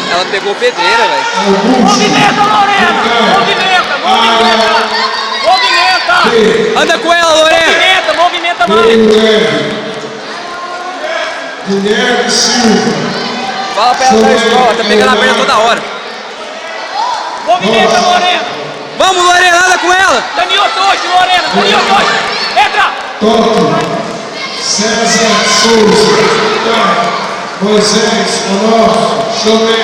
Ela pegou pedreira, velho. Movimenta, Lorena! Movimenta! Anda com ela, Lorena! Movimenta mais! Guilherme Silva. Fala pra ela da escola, tá pegando a perna toda hora. Movimenta, Lorena! Vamos, Lorena, anda com ela! Danilo Toshi, Lorena! Danilo Toshi! Entra! Toque. César Souza. Moisés Onofre. Chomé.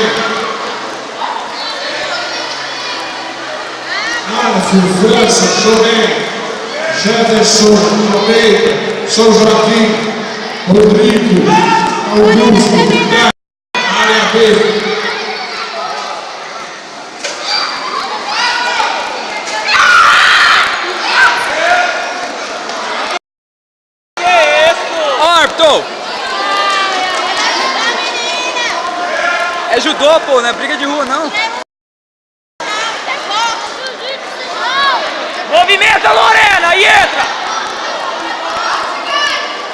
França, Chomé. Jefferson Almeida. São Joaquim. Rodrigo. Augusto. Área B. É judô, pô, não é briga de rua, não. Movimenta, Lorena, e entra!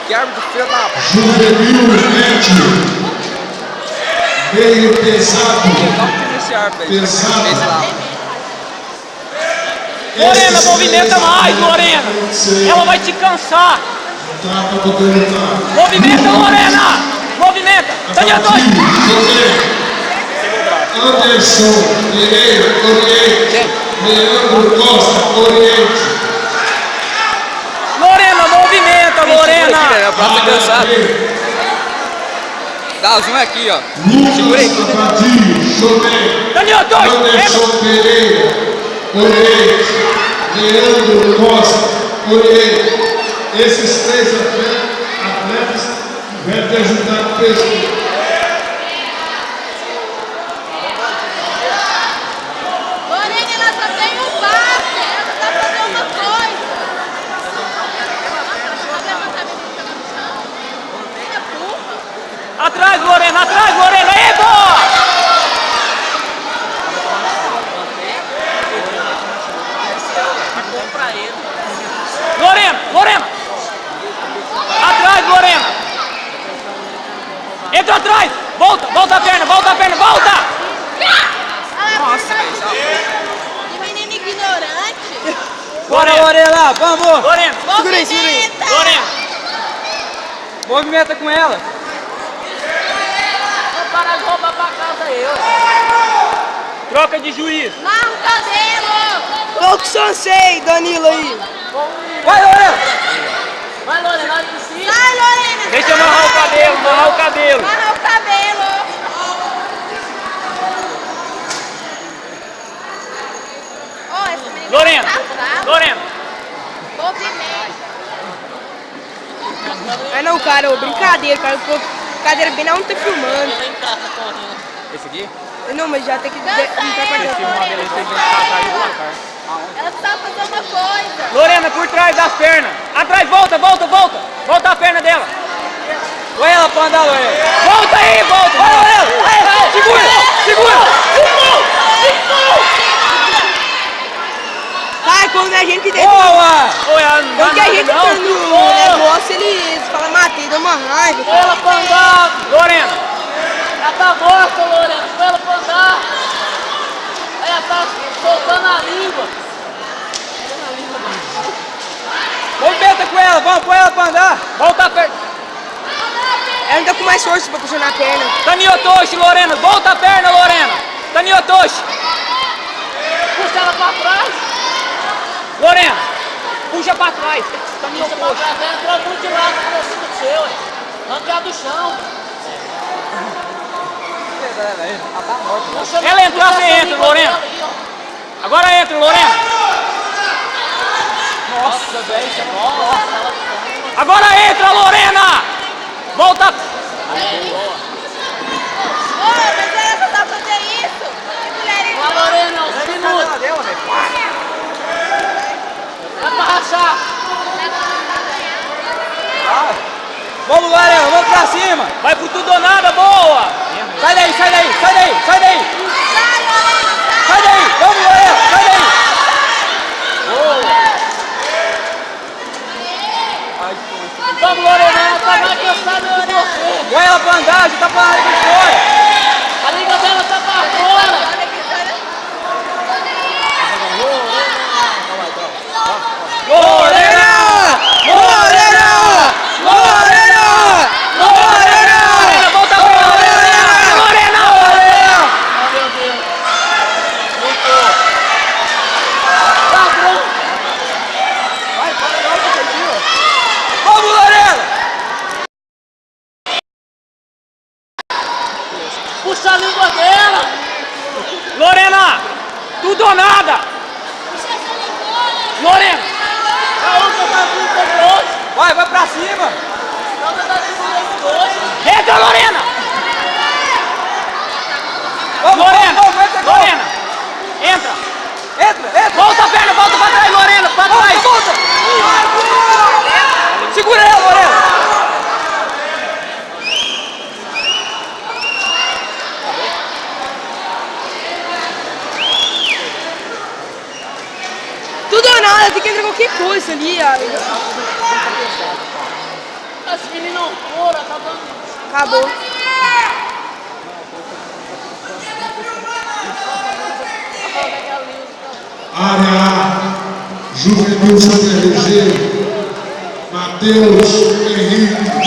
Que árbitro filho da... Juvenil Médio. Meio pesado. Dá um tiro nesse árbitro aí. Pesado. Lorena, movimenta mais, Lorena! Ela vai te cansar! Movimenta, Lorena! Movimenta! Daniel dois! Anderson Pereira, Oriente. Leandro Costa, Oriente. Lorena, movimenta, Lorena! A praça cansada. Dá zoom aqui, ó. Segura aí. Daniel dois! Anderson Pereira, Oriente. Leandro Costa, Oriente. Esses três atletas tiveram de ajudar o pessoal. Atrás, Lorena! Aí, boa! Lorena! Atrás, Lorena! Entra atrás! Volta a perna! Nossa, velho. Que menino ignorante! Bora, Lorena! Vamos! Lorena! Segura aí! Lorena! Movimenta com ela! Para de roubar pra casa aí, Troca de juiz. Marra o cabelo! Coloca o Sansei, Danilo aí. Vai, Lorena! Vai, Lorena, olha por cima. Vai, Lorena! Deixa eu amarrar o cabelo, Marra o cabelo! Oh, essa menina Lorena! tá Lorena! Movimento! Ah não, cara, brincadeira, cara. Cadeira bem na onde tá filmando. Esse aqui? Não, mas já tem que entrar pra dentro. Ela precisa fazer uma coisa! Lorena, por trás das pernas. Atrás, volta! Volta a perna dela. Põe ela pra andar, Lorena. Volta aí, volta! Vai, Lorena! Vai, segura! Cara, quando a gente dentro. Boa! Quando que a gente tá no negócio, eles falam, matei, dá uma raiva. Põe ela pra andar! Lorena! Ela tá morta, Lorena! Põe ela pra andar! Aí ela tá soltando a língua! Movimenta com ela, vamos pôr ela pra andar. Volta a perna! Ela ainda com mais força pra puxar na perna. Taniotoshi, Lorena! Volta a perna, Lorena! Taniotoshi! Puxa ela pra trás! Lorena! Puxa pra trás! Taniotoshi! Puxa pra trás, entrou muito de lado pra cima do seu, hein? Arrancar do chão! Ela tá morta. Ela entrar, você entra, Lorena! Agora entra, Lorena! Nossa, velho. Agora entra, Lorena! Volta! Mas ela só dá pra fazer isso! Que mulher Vai, Lorena, uns minutos! Vai pra rachar! Vamos, Lorena, vamos pra cima. Vai por tudo ou nada, boa! sai daí, sai daí. Sai daí, vamos, Lorena, sai daí. Vamos, Lorena, ela tá mais cansada do que você. Põe ela pra andar, já tá pra área de fora. A língua dela tá pra fora. Lorena! Lorena! Lorena! Lorena! Lorena, volta pra Lorena! Lorena! Lorena! Oh, meu Deus. Voltou. Tá pronto. Vai, vai, vai, vamos, Lorena! Puxa a língua dela. Lorena, tudo ou nada. Lorena. A outra tá vindo hoje. Vai, vai pra cima! A outra tá vindo hoje. Entra, Lorena. Vamos, Lorena, vamos, vamos, vamos, Lorena. Entra. entra, entra! Volta a perna, volta pra trás, Lorena, pra Volta, trás. volta! Segura ela, Lorena! Tudo ou nada, tem que entrar qualquer coisa ali, ó. Esse menino não fora, tá dando. Acabou. Área A, Juvenil Santa RG, Matheus Henrique.